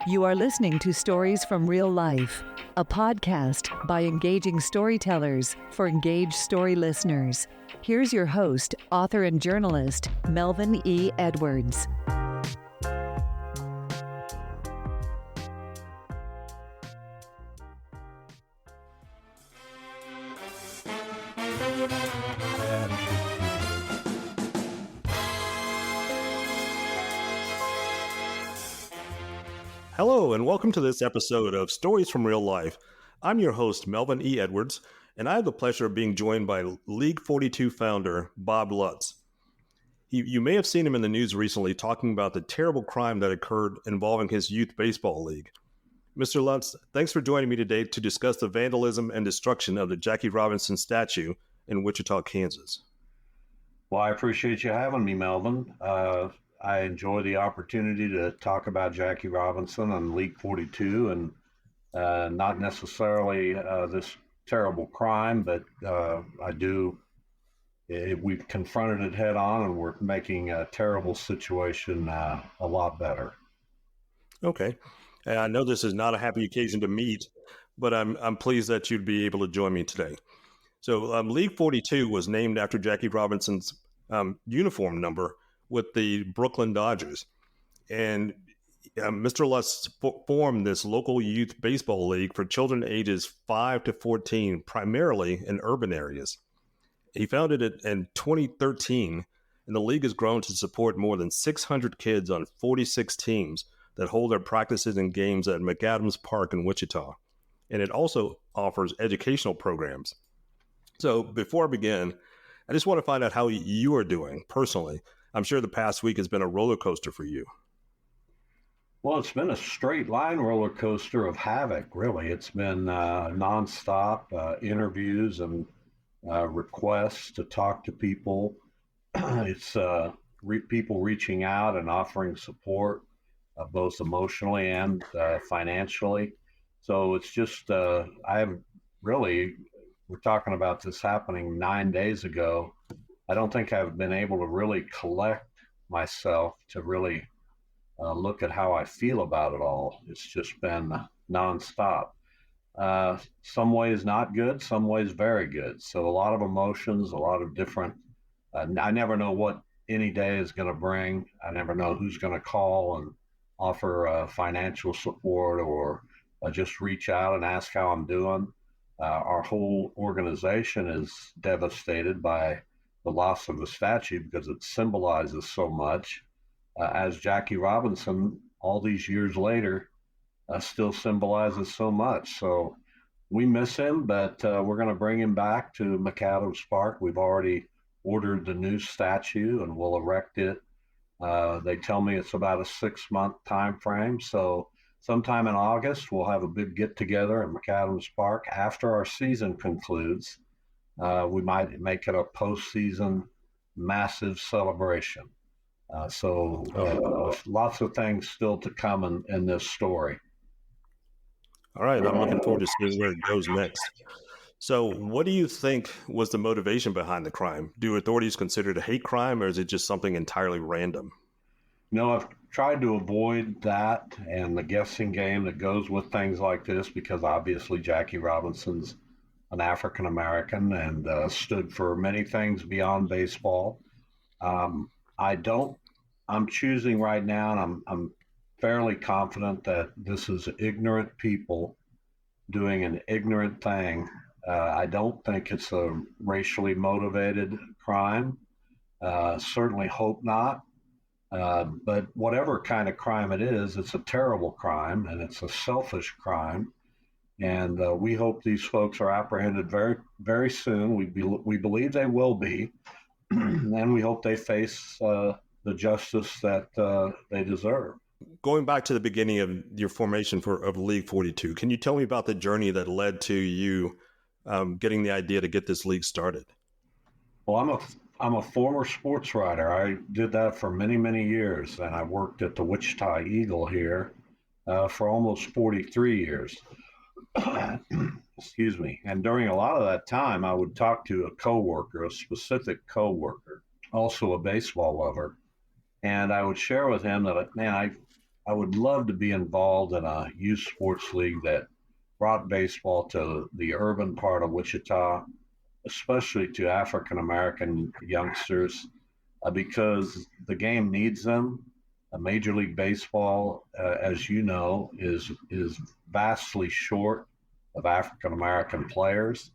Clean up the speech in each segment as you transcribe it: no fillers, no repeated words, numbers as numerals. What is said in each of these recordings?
You are listening to Stories from Real Life, a podcast by engaging storytellers for engaged story listeners. Here's your host, author and journalist, Melvin E. Edwards. Hello, and welcome to this episode of Stories from Real Life. I'm your host, Melvin E. Edwards, and I have the pleasure of being joined by League 42 founder, Bob Lutz. You may have seen him in the news recently talking about the terrible crime that occurred involving his youth baseball league. Mr. Lutz, thanks for joining me today to discuss the vandalism and destruction of the Jackie Robinson statue in Wichita, Kansas. Well, I appreciate you having me, Melvin. I enjoy the opportunity to talk about Jackie Robinson and League 42 and not necessarily this terrible crime, but we've confronted it head on and we're making a terrible situation a lot better. Okay. I know this is not a happy occasion to meet, but I'm pleased that you'd be able to join me today. So League 42 was named after Jackie Robinson's uniform number with the Brooklyn Dodgers. And Mr. Lutz formed this local youth baseball league for children ages 5 to 14, primarily in urban areas. He founded it in 2013, and the league has grown to support more than 600 kids on 46 teams that hold their practices and games at McAdams Park in Wichita. And it also offers educational programs. So before I begin, I just want to find out how you are doing personally. I'm sure the past week has been a roller coaster for you. Well, it's been a straight line roller coaster of havoc, really. It's been nonstop interviews and requests to talk to people. It's people reaching out and offering support, both emotionally and financially. So it's just, I haven't really, we're talking about this happening 9 days ago. I don't think I've been able to really collect myself to really look at how I feel about it all. It's just been nonstop. Some ways not good, some ways very good. So a lot of emotions, a lot of different, I never know what any day is going to bring. I never know who's going to call and offer financial support or just reach out and ask how I'm doing. Our whole organization is devastated by the loss of the statue because it symbolizes so much, as Jackie Robinson, all these years later, still symbolizes so much. So we miss him, but we're going to bring him back to McAdams Park. We've already ordered the new statue and we'll erect it. They tell me it's about a 6-month time frame. So sometime in August, we'll have a big get together at McAdams Park after our season concludes. We might make it a postseason massive celebration. Lots of things still to come in this story. All right. I'm looking forward to seeing where it goes next. So what do you think was the motivation behind the crime? Do authorities consider it a hate crime, or is it just something entirely random? No, I've tried to avoid that and the guessing game that goes with things like this because obviously Jackie Robinson's an African American and stood for many things beyond baseball. I'm choosing right now, and I'm fairly confident that this is ignorant people doing an ignorant thing. I don't think it's a racially motivated crime. Certainly hope not. But whatever kind of crime it is, it's a terrible crime and it's a selfish crime. And we hope these folks are apprehended very, very soon. We believe they will be. And we hope they face the justice that they deserve. Going back to the beginning of your formation of League 42, can you tell me about the journey that led to you getting the idea to get this league started? Well, I'm a former sports writer. I did that for many, many years, and I worked at the Wichita Eagle here for almost 43 years. Excuse me. And during a lot of that time, I would talk to a specific coworker, also a baseball lover. And I would share with him that, man, I would love to be involved in a youth sports league that brought baseball to the urban part of Wichita, especially to African American youngsters, because the game needs them. Major League Baseball, as you know, is vastly short of African American players.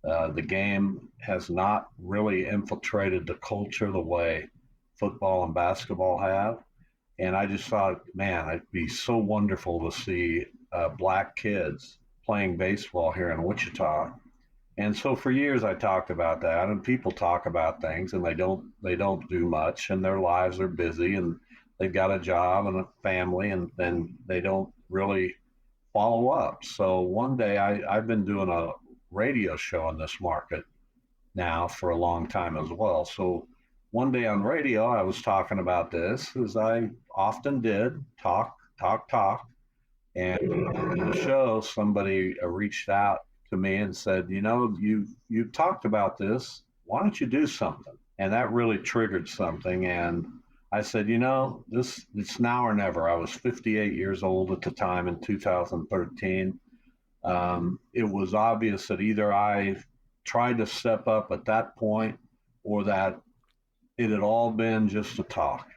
The game has not really infiltrated the culture the way football and basketball have. And I just thought, man, it'd be so wonderful to see black kids playing baseball here in Wichita. And so for years I talked about that, and people talk about things and they don't do much, and their lives are busy, and they've got a job and a family, and then they don't really follow up. So one day I've been doing a radio show in this market now for a long time as well. So one day on radio, I was talking about this, as I often did, talk. And in the show, somebody reached out to me and said, you've talked about this. Why don't you do something? And that really triggered something. And I said, it's now or never. I was 58 years old at the time in 2013. It was obvious that either I tried to step up at that point or that it had all been just a talk.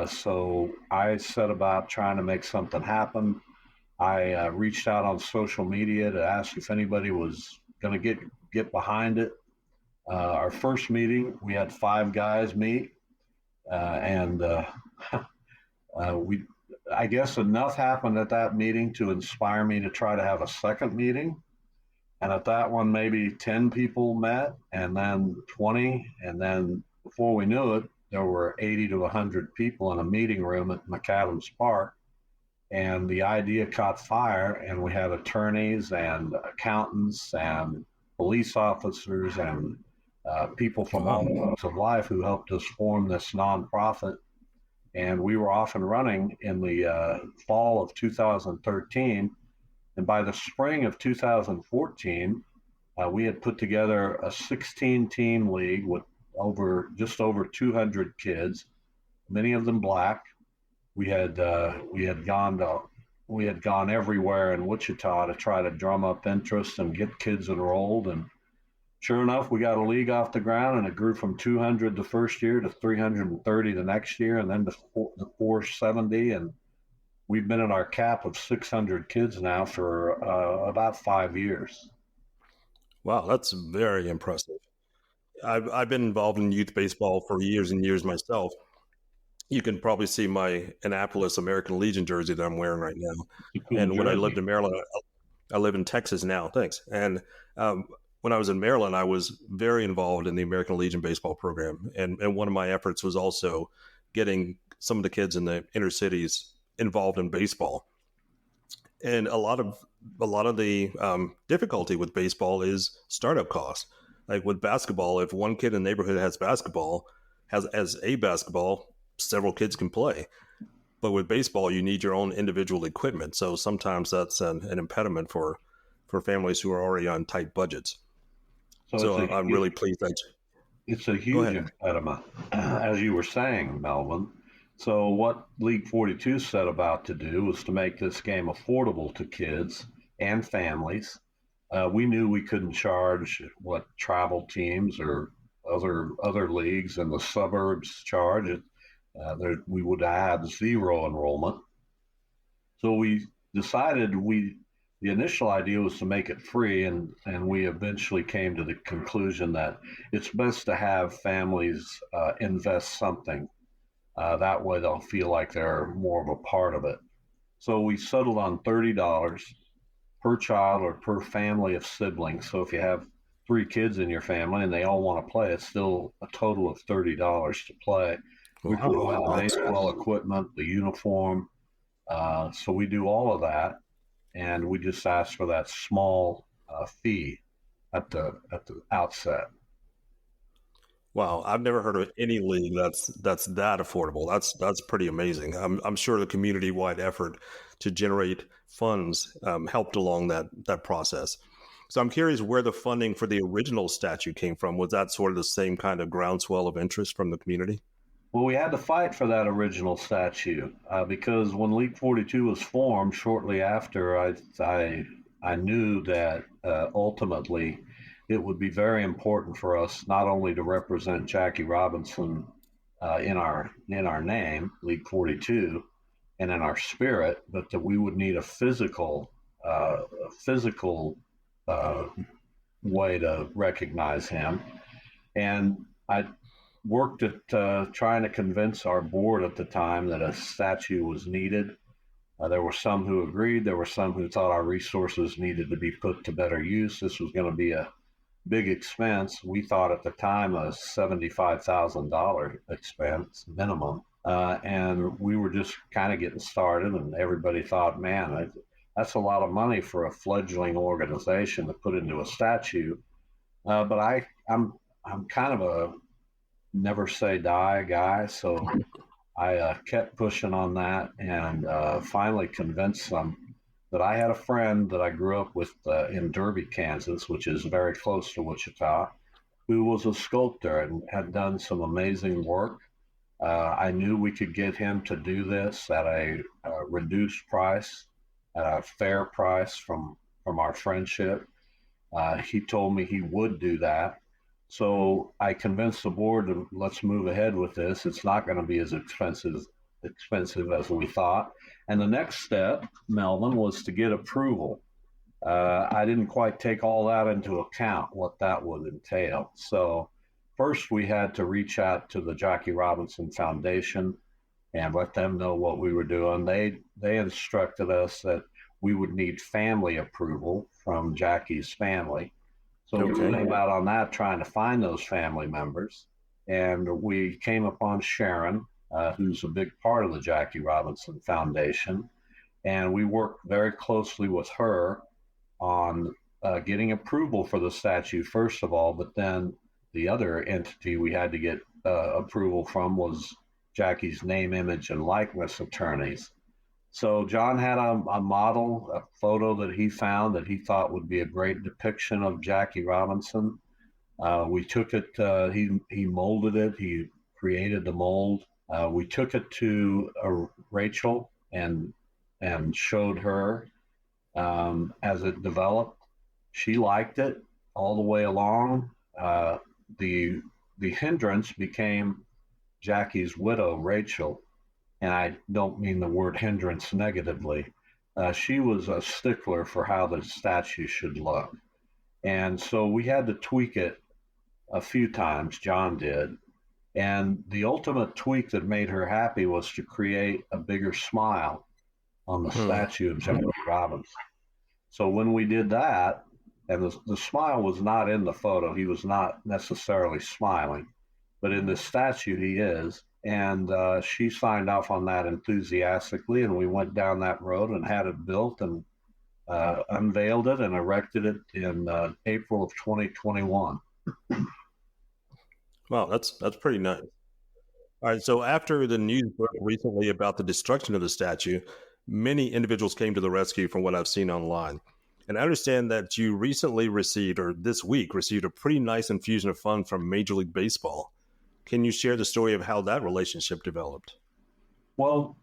So I set about trying to make something happen. I reached out on social media to ask if anybody was going to get behind it. Our first meeting, we had 5 guys meet, and I guess enough happened at that meeting to inspire me to try to have a second meeting. And at that one, maybe 10 people met, and then 20, and then before we knew it, there were 80 to 100 people in a meeting room at McAdams Park. And the idea caught fire, and we had attorneys and accountants and police officers and people from all walks of life who helped us form this nonprofit. And we were off and running in the fall of 2013. And by the spring of 2014, we had put together a 16-team league with just over 200 kids, many of them black. We had gone everywhere in Wichita to try to drum up interest and get kids enrolled. And sure enough, we got a league off the ground, and it grew from 200 the first year to 330 the next year, and then to 470. And we've been at our cap of 600 kids now for about 5 years. Wow, that's very impressive. I've been involved in youth baseball for years and years myself. You can probably see my Annapolis American Legion jersey that I'm wearing right now. Cool and when jersey. I lived in Maryland, I live in Texas now. Thanks. And when I was in Maryland, I was very involved in the American Legion baseball program. And one of my efforts was also getting some of the kids in the inner cities involved in baseball. And a lot of the difficulty with baseball is startup costs. Like with basketball, if one kid in the neighborhood has a basketball, several kids can play. But with baseball, you need your own individual equipment. So sometimes that's an impediment for families who are already on tight budgets. So I'm really pleased that it's a huge impediment, as you were saying, Melvin. So what League 42 set about to do was to make this game affordable to kids and families. We knew we couldn't charge what travel teams or other leagues in the suburbs charge. We would have 0 enrollment. So we decided the initial idea was to make it free, and we eventually came to the conclusion that it's best to have families invest something. That way they'll feel like they're more of a part of it. So we settled on $30 per child or per family of siblings. So if you have 3 kids in your family and they all want to play, it's still a total of $30 to play. We provide the baseball equipment, the uniform. So we do all of that, and we just ask for that small fee at the outset. Wow, I've never heard of any league that's that affordable. That's pretty amazing. I'm sure the community-wide effort to generate funds helped along that process. So I'm curious where the funding for the original statute came from. Was that sort of the same kind of groundswell of interest from the community? Well, we had to fight for that original statue because when League 42 was formed, shortly after, I knew that ultimately it would be very important for us not only to represent Jackie Robinson in our name, League 42, and in our spirit, but that we would need a physical uh, way to recognize him. And I worked at trying to convince our board at the time that a statue was needed. There were some who agreed. There were some who thought our resources needed to be put to better use. This was going to be a big expense. We thought at the time a $75,000 expense minimum. And we were just kind of getting started, and everybody thought, man, that's a lot of money for a fledgling organization to put into a statue. But I'm kind of a never say die guy, so I kept pushing on that, and finally convinced them that I had a friend that I grew up with in Derby, Kansas, which is very close to Wichita, who was a sculptor and had done some amazing work. I knew we could get him to do this at a reduced price, at a fair price from our friendship. He told me he would do that. So I convinced the board to let's move ahead with this. It's not going to be as expensive as we thought. And the next step, Melvin, was to get approval. I didn't quite take all that into account, what that would entail. So first we had to reach out to the Jackie Robinson Foundation and let them know what we were doing. They instructed us that we would need family approval from Jackie's family. So we went out on that trying to find those family members. And we came upon Sharon, who's a big part of the Jackie Robinson Foundation. And we worked very closely with her on getting approval for the statue, first of all, but then the other entity we had to get approval from was Jackie's name, image, and likeness attorneys. So John had a model, a photo that he found that he thought would be a great depiction of Jackie Robinson. We took it, he molded it, he created the mold. We took it to Rachel and showed her as it developed. She liked it all the way along. The hindrance became Jackie's widow, Rachel. And I don't mean the word hindrance negatively. She was a stickler for how the statue should look. And so we had to tweak it a few times, John did. And the ultimate tweak that made her happy was to create a bigger smile on the statue of Jackie Robinson. So when we did that, and the smile was not in the photo, he was not necessarily smiling, but in the statue he is. And she signed off on that enthusiastically, and we went down that road and had it built and unveiled it and erected it in April of 2021. Wow, that's pretty nice. All right, so after the news broke recently about the destruction of the statue, many individuals came to the rescue from what I've seen online. And I understand that you recently received, or this week, received a pretty nice infusion of funds from Major League Baseball. Can you share the story of how that relationship developed? Well,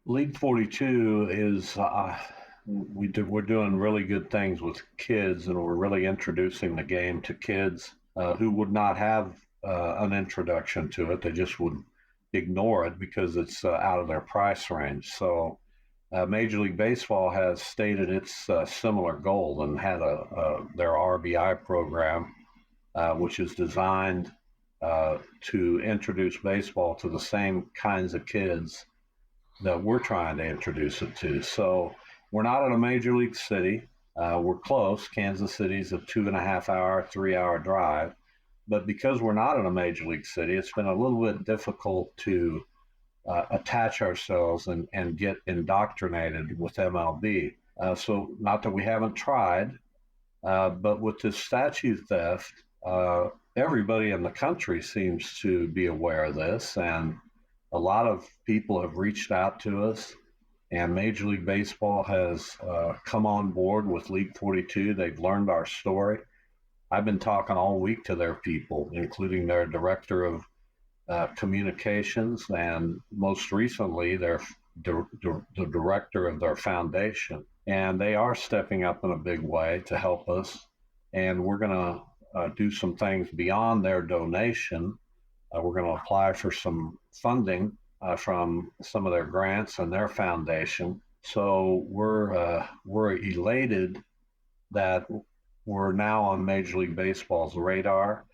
League 42 is, we're doing really good things with kids, and we're really introducing the game to kids who would not have an introduction to it. They just would ignore it because it's out of their price range. So Major League Baseball has stated its similar goal and had their RBI program, which is designed to introduce baseball to the same kinds of kids that we're trying to introduce it to. So we're not in a major league city. We're close. Kansas City's a 2.5 hour, 3 hour drive. But because we're not in a major league city, it's been a little bit difficult to attach ourselves and get indoctrinated with MLB. So not that we haven't tried, but with this statue theft, everybody in the country seems to be aware of this, and a lot of people have reached out to us, and Major League Baseball has come on board with League 42. They've learned our story. I've been talking all week to their people, including their director of communications, and most recently, they're the director of their foundation. And they are stepping up in a big way to help us. And we're going to do some things beyond their donation. We're going to apply for some funding from some of their grants and their foundation. So we're elated that we're now on Major League Baseball's radar.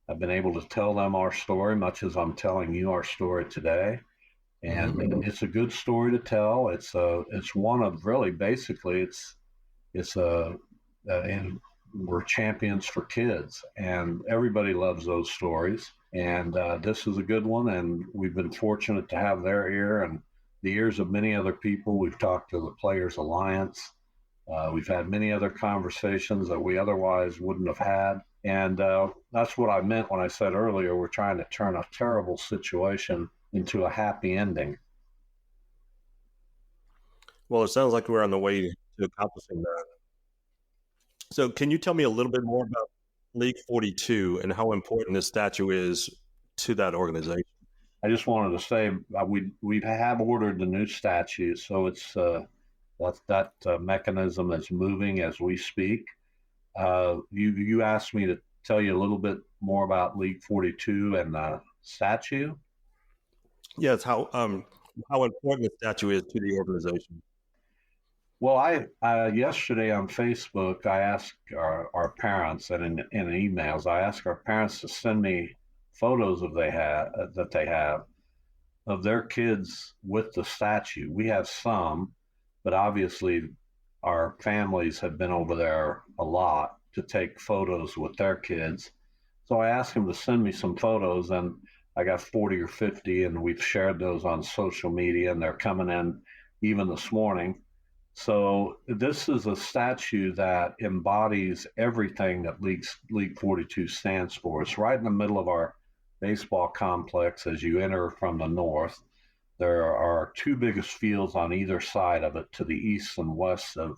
I've been able to tell them our story, much as I'm telling you our story today. And it's a good story to tell. It's one of really basically and we're champions for kids, and everybody loves those stories. And this is a good one, and we've been fortunate to have their ear and the ears of many other people. We've talked to the Players Alliance. We've had many other conversations that we otherwise wouldn't have had. And that's what I meant when I said earlier, we're trying to turn a terrible situation into a happy ending. Well, it sounds like we're on the way to accomplishing that. So can you tell me a little bit more about League 42 and how important this statue is to that organization? I just wanted to say we have ordered the new statue, so it's that mechanism is moving as we speak. You asked me to tell you a little bit more about League 42 and the statue. Yes, how important the statue is to the organization. Well, I yesterday on Facebook, I asked our parents, and in emails, I asked our parents to send me photos that they have of their kids with the statue. We have some, but obviously our families have been over there a lot to take photos with their kids. So I asked them to send me some photos, and I got 40 or 50, and we've shared those on social media, and they're coming in even this morning. So this is a statue that embodies everything that League 42 stands for. It's right in the middle of our baseball complex as you enter from the north. There are two biggest fields on either side of it, to the east and west of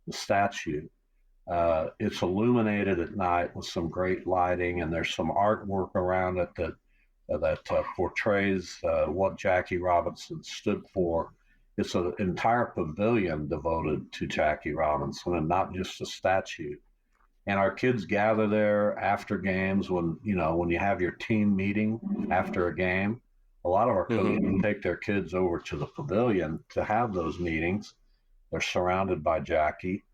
the statue. It's illuminated at night with some great lighting, and there's some artwork around it that portrays what Jackie Robinson stood for. It's an entire pavilion devoted to Jackie Robinson, and not just a statue. And our kids gather there after games when you have your team meeting after a game. A lot of our coaches take their kids over to the pavilion to have those meetings. They're surrounded by Jackie.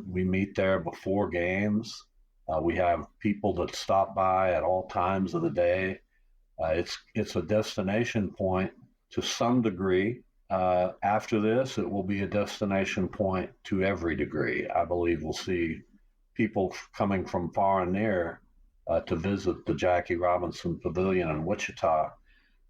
We meet there before games. We have people that stop by at all times of the day. It's a destination point to some degree. After this, it will be a destination point to every degree. I believe we'll see people coming from far and near to visit the Jackie Robinson Pavilion in Wichita.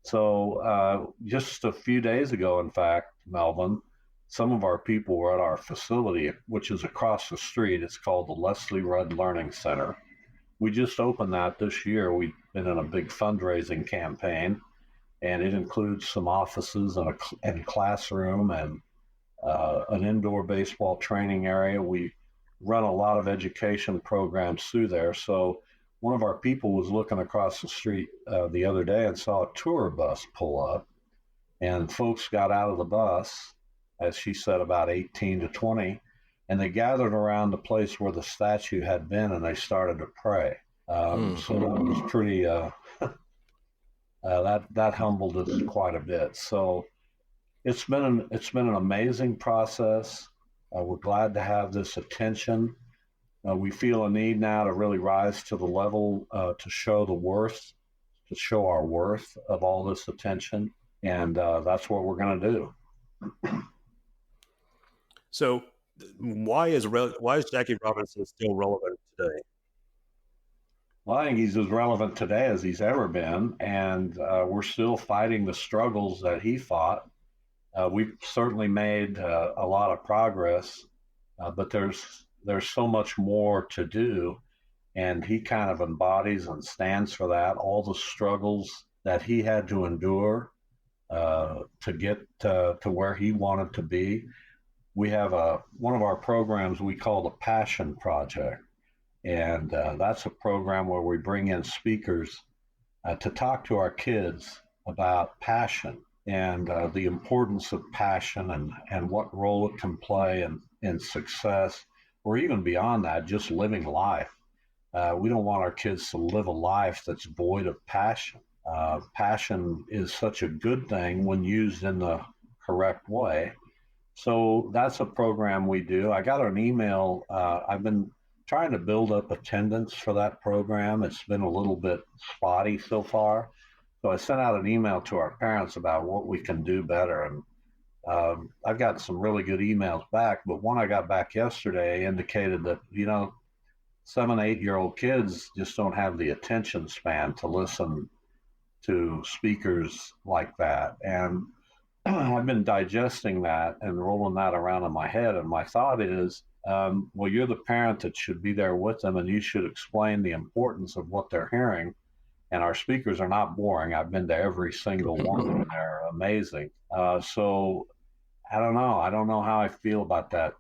So just a few days ago, in fact, Melvin, some of our people were at our facility, which is across the street. It's called the Leslie Rudd Learning Center. We just opened that this year. We've been in a big fundraising campaign, and it includes some offices and a classroom and an indoor baseball training area. We run a lot of education programs through there. So one of our people was looking across the street the other day and saw a tour bus pull up, and folks got out of the bus, as she said, about 18 to 20, and they gathered around the place where the statue had been, and they started to pray. So that was pretty, that humbled us quite a bit. So it's been an amazing process. We're glad to have this attention. We feel a need now to really rise to the level to show our worth of all this attention, and that's what we're going to do. So, why is Jackie Robinson still relevant today? Well, I think he's as relevant today as he's ever been, and we're still fighting the struggles that he fought. We've certainly made a lot of progress, but there's so much more to do, and he kind of embodies and stands for that. All the struggles that he had to endure to get to where he wanted to be. We have one of our programs we call the Passion Project, and that's a program where we bring in speakers to talk to our kids about passion and the importance of passion and what role it can play in success, or even beyond that, just living life. We don't want our kids to live a life that's void of passion. Passion is such a good thing when used in the correct way. So that's a program we do. I got an email. I've been trying to build up attendance for that program. It's been a little bit spotty so far. So I sent out an email to our parents about what we can do better. And I've got some really good emails back, but one I got back yesterday indicated that, 7, 8-year-old kids just don't have the attention span to listen to speakers like that. And I've been digesting that and rolling that around in my head. And my thought is, well, you're the parent that should be there with them, and you should explain the importance of what they're hearing. And our speakers are not boring. I've been to every single one, and they're amazing. So I don't know. I don't know how I feel about that.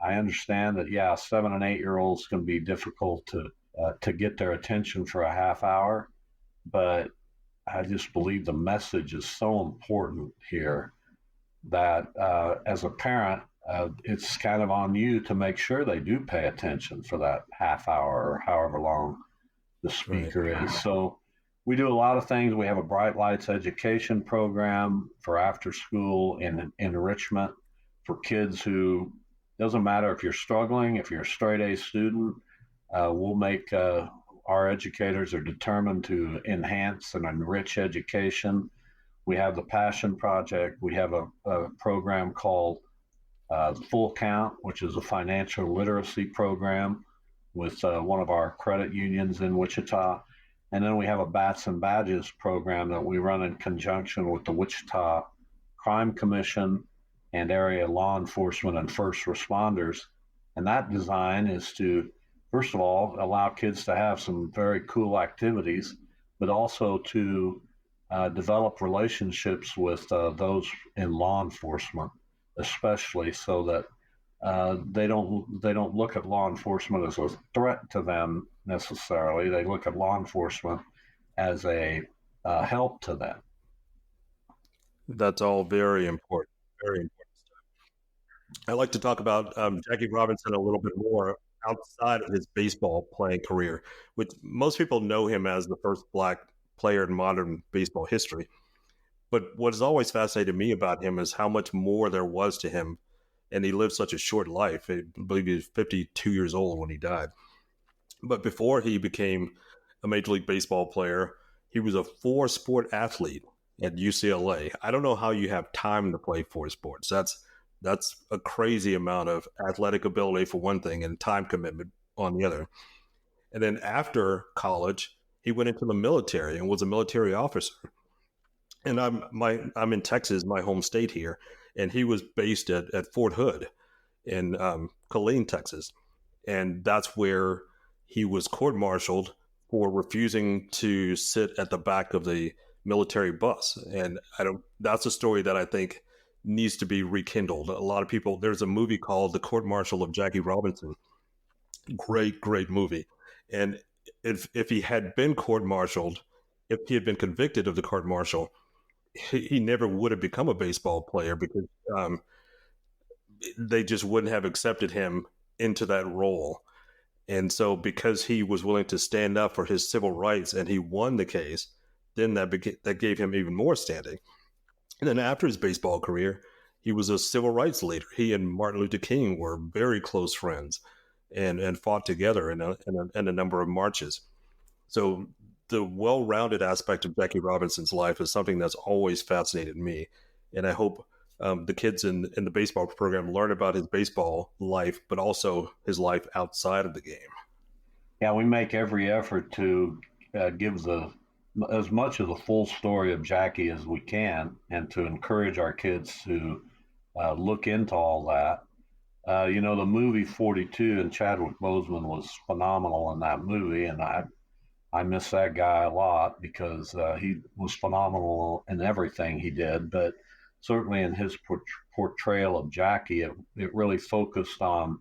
I understand that, 7 and 8-year-olds can be difficult to get their attention for a half hour, but I just believe the message is so important here that as a parent, it's kind of on you to make sure they do pay attention for that half hour or however long the speaker is. So we do a lot of things. We have a Bright Lights education program for after school and enrichment for kids who, doesn't matter if you're struggling, if you're a straight A student, we'll make our educators are determined to enhance and enrich education. We have the Passion Project. We have a program called Full Count, which is a financial literacy program with one of our credit unions in Wichita. And then we have a Bats and Badges program that we run in conjunction with the Wichita Crime Commission and area law enforcement and first responders. And that design is to, first of all, allow kids to have some very cool activities, but also to develop relationships with those in law enforcement, especially so that they don't look at law enforcement as a threat to them necessarily. They look at law enforcement as a help to them. That's all very important. Very important stuff. I'd like to talk about Jackie Robinson a little bit more outside of his baseball playing career, which most people know him as the first Black player in modern baseball history. But what has always fascinated me about him is how much more there was to him. And he lived such a short life. I believe he was 52 years old when he died. But before he became a Major League Baseball player, he was a 4-sport athlete at UCLA. I don't know how you have time to play 4 sports. That's a crazy amount of athletic ability for one thing and time commitment on the other. And then after college, he went into the military and was a military officer. And I'm in Texas, my home state here, and he was based at Fort Hood in Killeen, Texas. And that's where he was court-martialed for refusing to sit at the back of the military bus. And that's a story that I think needs to be rekindled. A lot of people, there's a movie called The Court-Martial of Jackie Robinson. Great, great movie. And if he had been court-martialed, if he had been convicted of the court-martial, he never would have become a baseball player because they just wouldn't have accepted him into that role. And so because he was willing to stand up for his civil rights and he won the case, then that gave him even more standing. And then after his baseball career, he was a civil rights leader. He and Martin Luther King were very close friends and fought together in a number of marches. So the well-rounded aspect of Jackie Robinson's life is something that's always fascinated me. And I hope the kids in the baseball program learn about his baseball life, but also his life outside of the game. Yeah, we make every effort to give as much of the full story of Jackie as we can, and to encourage our kids to look into all that. The movie 42 and Chadwick Boseman was phenomenal in that movie, and I miss that guy a lot because he was phenomenal in everything he did. But certainly in his portrayal of Jackie, it really focused on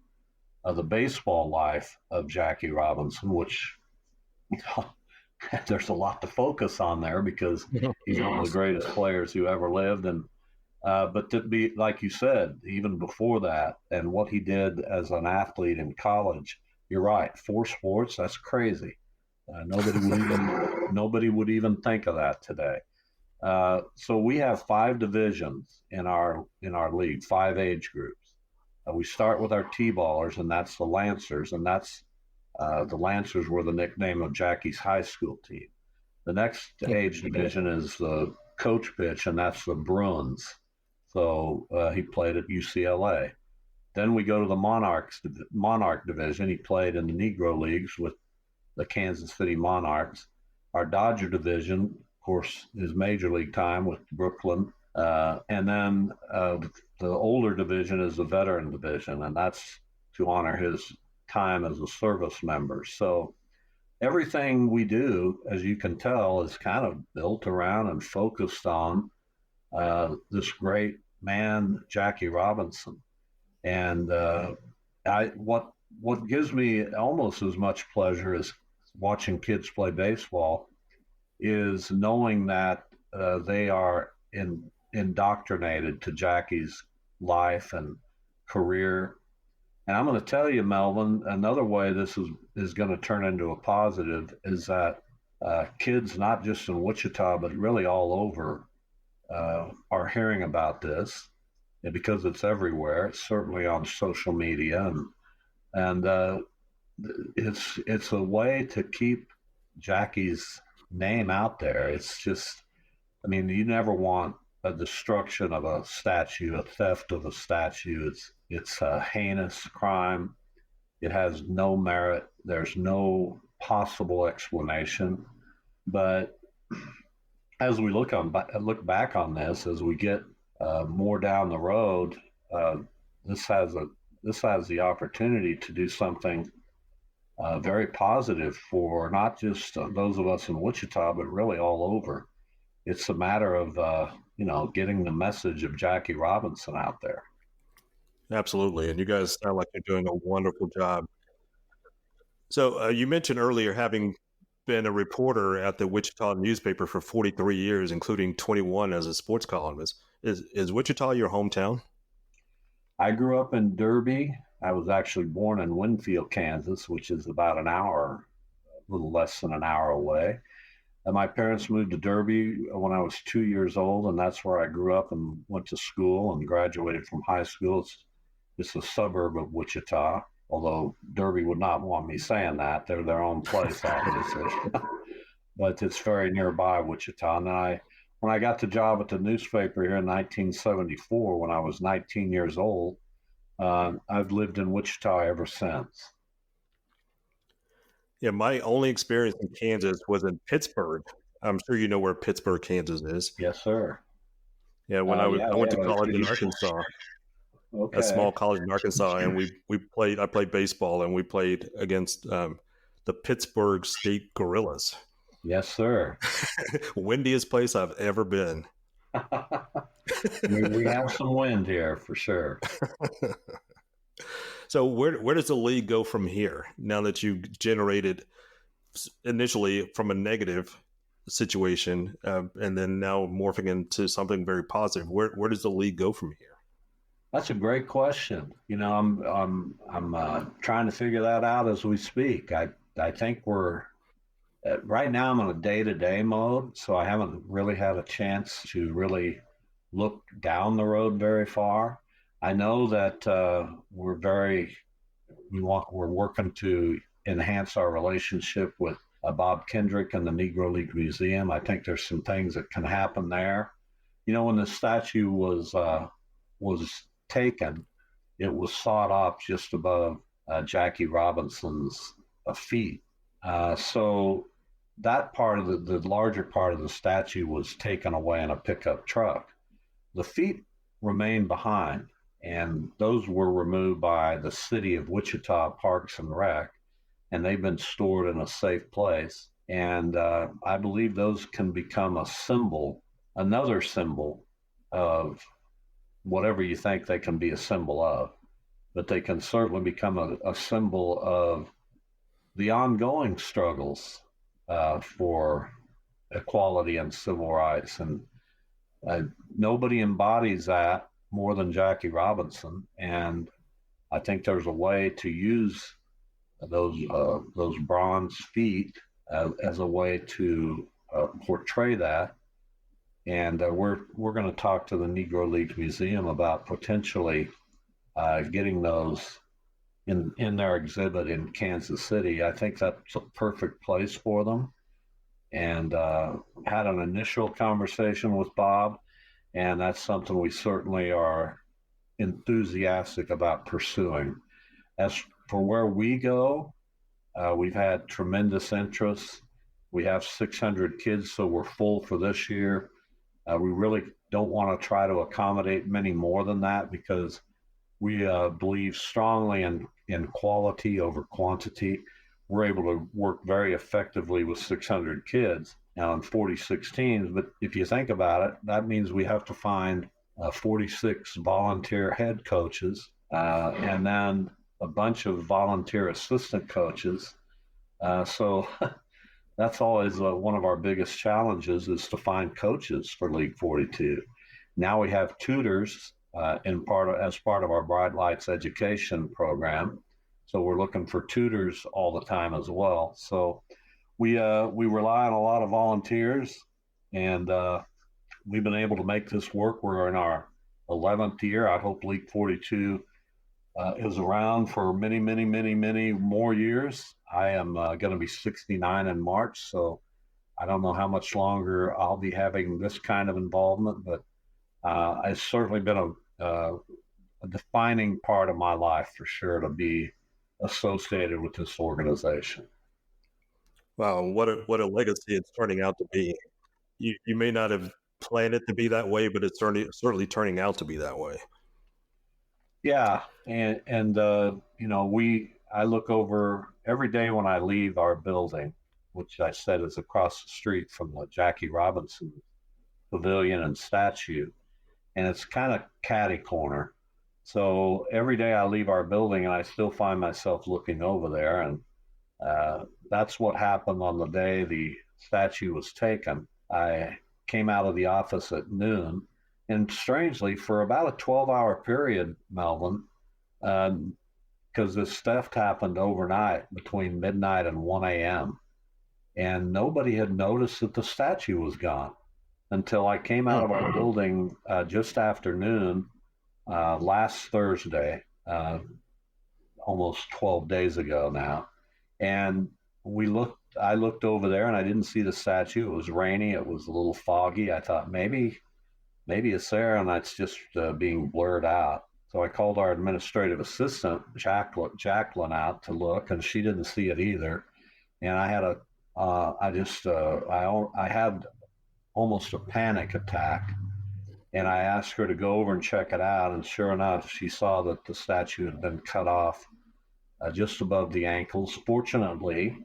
the baseball life of Jackie Robinson, which there's a lot to focus on there because he's one of the greatest players who ever lived. And but to be, like you said, even before that, and what he did as an athlete in college, you're right. 4 sports, that's crazy. Nobody would even think of that today. So we have 5 divisions in our league, 5 age groups. We start with our T-ballers, and that's the Lancers, and that's the Lancers were the nickname of Jackie's high school team. The next age division is the coach pitch, and that's the Bruins. So he played at UCLA. Then we go to the Monarch division. He played in the Negro Leagues with the Kansas City Monarchs. Our Dodger division, of course, is Major League time with Brooklyn. And then the older division is the Veteran division, and that's to honor his time as a service member. So everything we do, as you can tell, is kind of built around and focused on this great man, Jackie Robinson. And what gives me almost as much pleasure as watching kids play baseball is knowing that they are indoctrinated to Jackie's life and career. And I'm going to tell you, Melvin, another way this is going to turn into a positive is that kids, not just in Wichita, but really all over, are hearing about this, and because it's everywhere. It's certainly on social media, and it's a way to keep Jackie's name out there. It's just, I mean, you never want a destruction of a statue, a theft of a statue. It's a heinous crime. It has no merit. There's no possible explanation. But as we look back on this, as we get more down the road, this has the opportunity to do something very positive for not just those of us in Wichita, but really all over. It's a matter of getting the message of Jackie Robinson out there. Absolutely, and you guys sound like you're doing a wonderful job. So you mentioned earlier having been a reporter at the Wichita newspaper for 43 years, including 21 as a sports columnist. Is Wichita your hometown? I grew up in Derby. I was actually born in Winfield, Kansas, which is about a little less than an hour away. And my parents moved to Derby when I was 2 years old, and that's where I grew up and went to school and graduated from high school. It's a suburb of Wichita, although Derby would not want me saying that. They're their own place, obviously. But it's very nearby Wichita. And when I got the job at the newspaper here in 1974, when I was 19 years old, I've lived in Wichita ever since. Yeah, my only experience in Kansas was in Pittsburgh. I'm sure you know where Pittsburgh, Kansas is. Yes, sir. Yeah, when I went to college in Arkansas, okay. A small college in Arkansas, and I played baseball, and we played against the Pittsburgh State Gorillas. Yes, sir. Windiest place I've ever been. We have some wind here for sure. So where does the league go from here now that you generated initially from a negative situation and then now morphing into something very positive? Where does the league go from here? That's a great question. I'm trying to figure that out as we speak. I think we're right now I'm in a day-to-day mode, so I haven't really had a chance to really look down the road very far. I know that we're working to enhance our relationship with Bob Kendrick and the Negro League Museum. I think there's some things that can happen there. When the statue was taken, it was sawed off just above Jackie Robinson's feet. So that part of the larger part of the statue was taken away in a pickup truck. The feet remained behind, and those were removed by the city of Wichita Parks and Rec, and they've been stored in a safe place. And I believe those can become another symbol of whatever you think they can be a symbol of, but they can certainly become a symbol of the ongoing struggles for equality and civil rights. And nobody embodies that more than Jackie Robinson. And I think there's a way to use those bronze feet as a way to portray that. And we're going to talk to the Negro League Museum about potentially getting those in their exhibit in Kansas City. I think that's a perfect place for them. And had an initial conversation with Bob, and that's something we certainly are enthusiastic about pursuing. As for where we go, we've had tremendous interest. We have 600 kids, so we're full for this year. We really don't want to try to accommodate many more than that because we believe strongly in quality over quantity. We're able to work very effectively with 600 kids and 46 teams. But if you think about it, that means we have to find 46 volunteer head coaches and then a bunch of volunteer assistant coaches. So that's always one of our biggest challenges is to find coaches for League 42. Now we have tutors as part of our Bright Lights education program. So we're looking for tutors all the time as well. So we rely on a lot of volunteers, and we've been able to make this work. We're in our 11th year. I hope League 42 is around for many, many, many, many more years. I am going to be 69 in March, so I don't know how much longer I'll be having this kind of involvement, but it's certainly been a defining part of my life for sure to be associated with this organization. Wow, what a legacy it's turning out to be. You may not have planned it to be that way, but it's certainly turning out to be that way. Yeah, and I look over every day when I leave our building, which I said is across the street from the Jackie Robinson Pavilion and statue, and it's kind of catty corner. So every day I leave our building and I still find myself looking over there, and that's what happened on the day the statue was taken. I came out of the office at noon, and strangely, for about a 12-hour period, Melvin, because this theft happened overnight between midnight and 1 a.m., and nobody had noticed that the statue was gone until I came out of our building just after noon last Thursday, almost 12 days ago now. And I looked over there and I didn't see the statue. It was rainy. It was a little foggy. I thought maybe it's there and that's just being blurred out. So I called our administrative assistant, Jacqueline, out to look, and she didn't see it either. And I had I had almost a panic attack. And I asked her to go over and check it out. And sure enough, she saw that the statue had been cut off just above the ankles. Fortunately,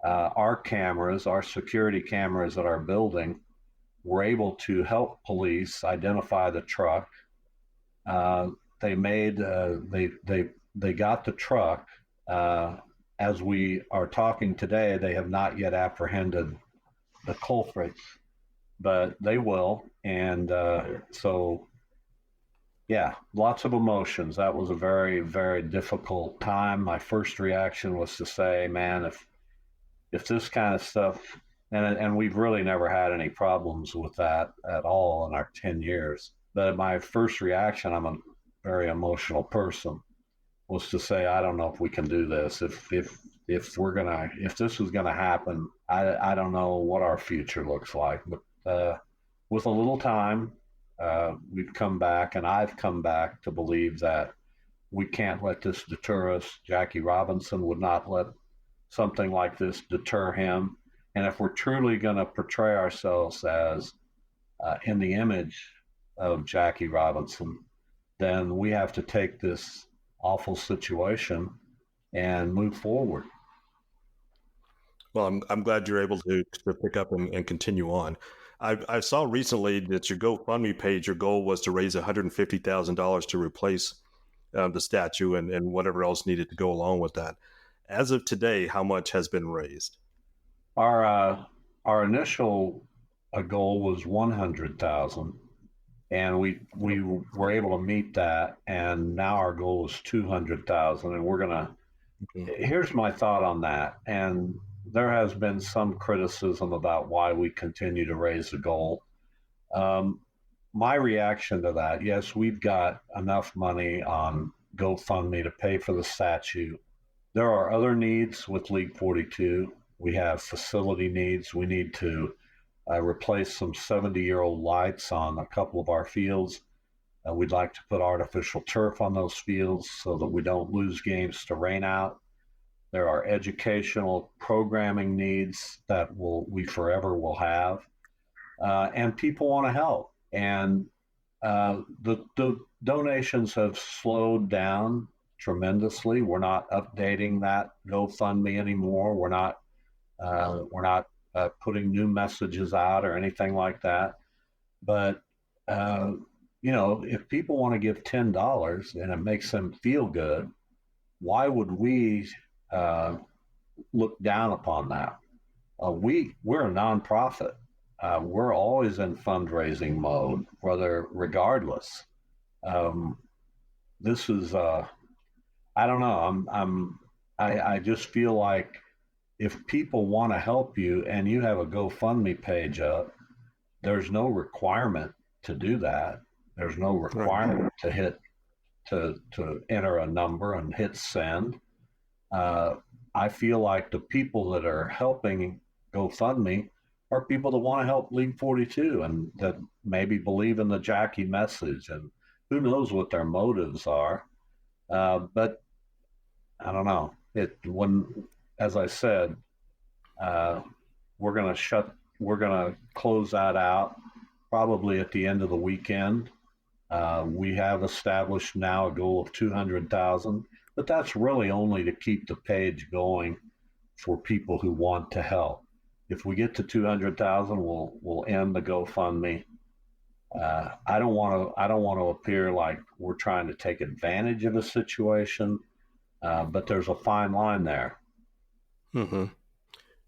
our security cameras at our building were able to help police identify the truck. They got the truck. As we are talking today, they have not yet apprehended the culprits, but they will. And so, yeah, lots of emotions. That was a very, very difficult time. My first reaction was to say, man, if this kind of stuff, and we've really never had any problems with that at all in our 10 years. But my first reaction, I'm a very emotional person, was to say, I don't know if we can do this. If this is gonna happen, I don't know what our future looks like. But with a little time, we've come back, and I've come back to believe that we can't let this deter us. Jackie Robinson would not let something like this deter him. And if we're truly going to portray ourselves as in the image of Jackie Robinson, then we have to take this awful situation and move forward. Well, I'm glad you're able to pick up and continue on. I saw recently that your GoFundMe page, your goal was to raise $150,000 to replace the statue and whatever else needed to go along with that. As of today, how much has been raised? Our initial goal was 100,000, and we were able to meet that, and now our goal is 200,000, and we're gonna. Here's my thought on that, and there has been some criticism about why we continue to raise the goal. Um, my reaction to that, yes, we've got enough money on GoFundMe to pay for the statute. There are other needs with League 42. We have facility needs. We need to replace some 70-year-old lights on a couple of our fields. We'd like to put artificial turf on those fields so that we don't lose games to rain out. There are educational programming needs that we forever will have, and people want to help. And the donations have slowed down tremendously. We're not updating that GoFundMe anymore. We're not putting new messages out or anything like that. But if people want to give $10 and it makes them feel good, why would we look down upon that? We're a nonprofit. We're always in fundraising mode, regardless. This is I don't know. I just feel like if people want to help you and you have a GoFundMe page up, there's no requirement to do that. There's no requirement to enter a number and hit send. I feel like the people that are helping GoFundMe are people that want to help League 42 and that maybe believe in the Jackie message, and who knows what their motives are. But I don't know. As I said, we're going to close that out probably at the end of the weekend. We have established now a goal of 200,000, but that's really only to keep the page going for people who want to help. If we get to 200,000, we'll end the GoFundMe. I don't want to appear like we're trying to take advantage of a situation, but there's a fine line there. Mm-hmm.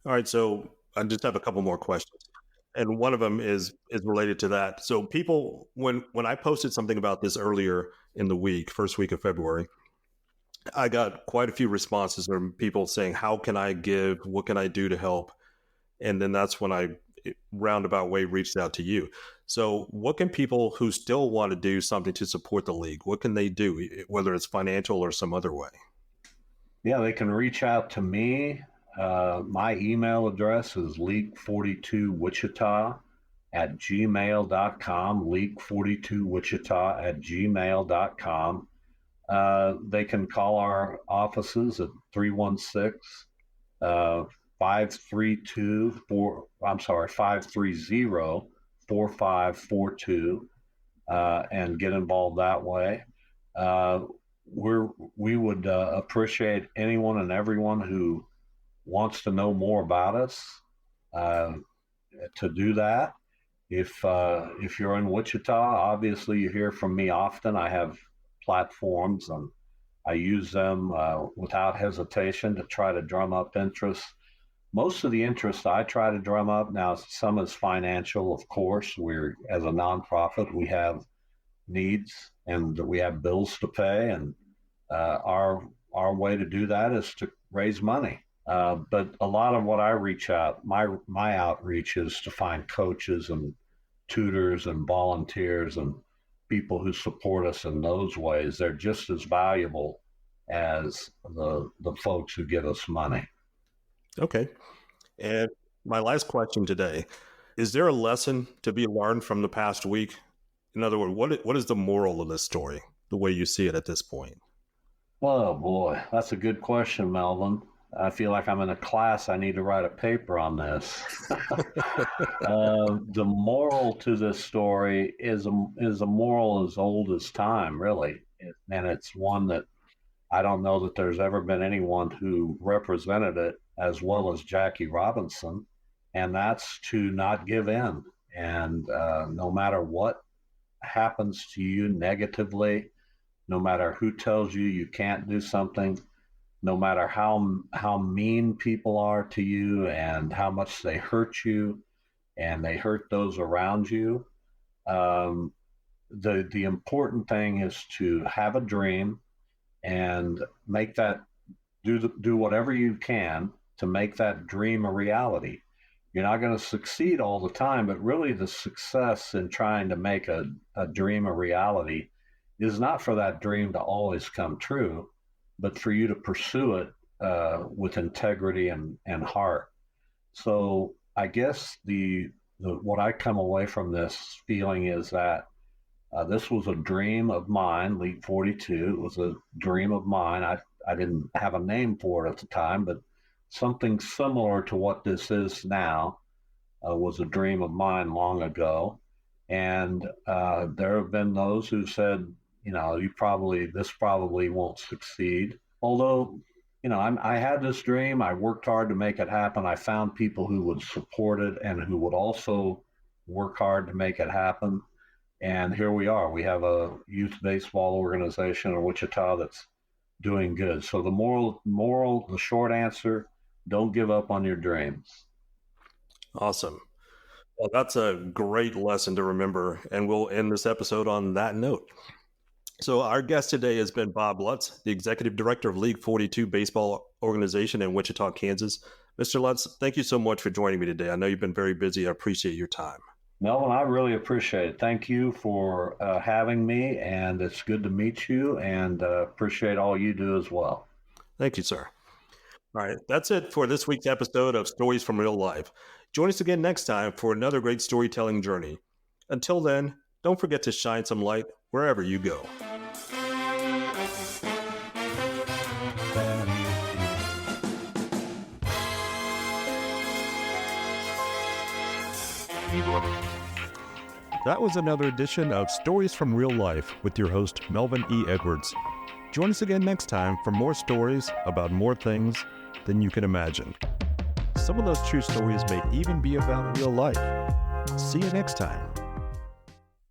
All right, so I just have a couple more questions, and one of them is related to that. So people, when I posted something about this earlier in the week, first week of February, I got quite a few responses from people saying, "How can I give? What can I do to help?" And then that's when I roundabout way reached out to you. So what can people who still want to do something to support the league, what can they do, whether it's financial or some other way? Yeah, they can reach out to me. My email address is league42wichita@gmail.com, league42wichita@gmail.com. They can call our offices at 316 530-4542 and get involved that way. We would appreciate anyone and everyone who wants to know more about us to do that. If you're in Wichita, obviously you hear from me often. I have platforms and I use them without hesitation to try to drum up interest. Most of the interest I try to drum up now, some is financial, of course. We're, as a nonprofit, we have needs and we have bills to pay, and our way to do that is to raise money. But a lot of what I reach out, my outreach is to find coaches and tutors and volunteers and people who support us in those ways. They're just as valuable as the folks who give us money. Okay. And my last question today, is there a lesson to be learned from the past week? In other words, what is the moral of this story, the way you see it at this point? Oh boy, that's a good question, Melvin. I feel like I'm in a class. I need to write a paper on this. The moral to this story is a moral as old as time, really. And it's one that I don't know that there's ever been anyone who represented it as well as Jackie Robinson. And that's to not give in. And no matter what happens to you negatively, no matter who tells you you can't do something, no matter how mean people are to you and how much they hurt you and they hurt those around you. The important thing is to have a dream and make that do whatever you can to make that dream a reality. You're not going to succeed all the time, but really the success in trying to make a dream a reality is not for that dream to always come true, but for you to pursue it with integrity and heart. So I guess what I come away from this feeling is that this was a dream of mine, League 42. It was a dream of mine. I didn't have a name for it at the time, but something similar to what this is now was a dream of mine long ago. And there have been those who said, this probably won't succeed. Although, I had this dream. I worked hard to make it happen. I found people who would support it and who would also work hard to make it happen. And here we are. We have a youth baseball organization in Wichita that's doing good. So the short answer, don't give up on your dreams. Awesome. Well, that's a great lesson to remember. And we'll end this episode on that note. So our guest today has been Bob Lutz, the Executive Director of League 42 Baseball Organization in Wichita, Kansas. Mr. Lutz, thank you so much for joining me today. I know you've been very busy. I appreciate your time. Melvin, I really appreciate it. Thank you for having me, and it's good to meet you, and appreciate all you do as well. Thank you, sir. All right, that's it for this week's episode of Stories from Real Life. Join us again next time for another great storytelling journey. Until then, don't forget to shine some light wherever you go. That was another edition of Stories from Real Life with your host, Melvin E. Edwards. Join us again next time for more stories about more things than you can imagine. Some of those true stories may even be about real life. See you next time.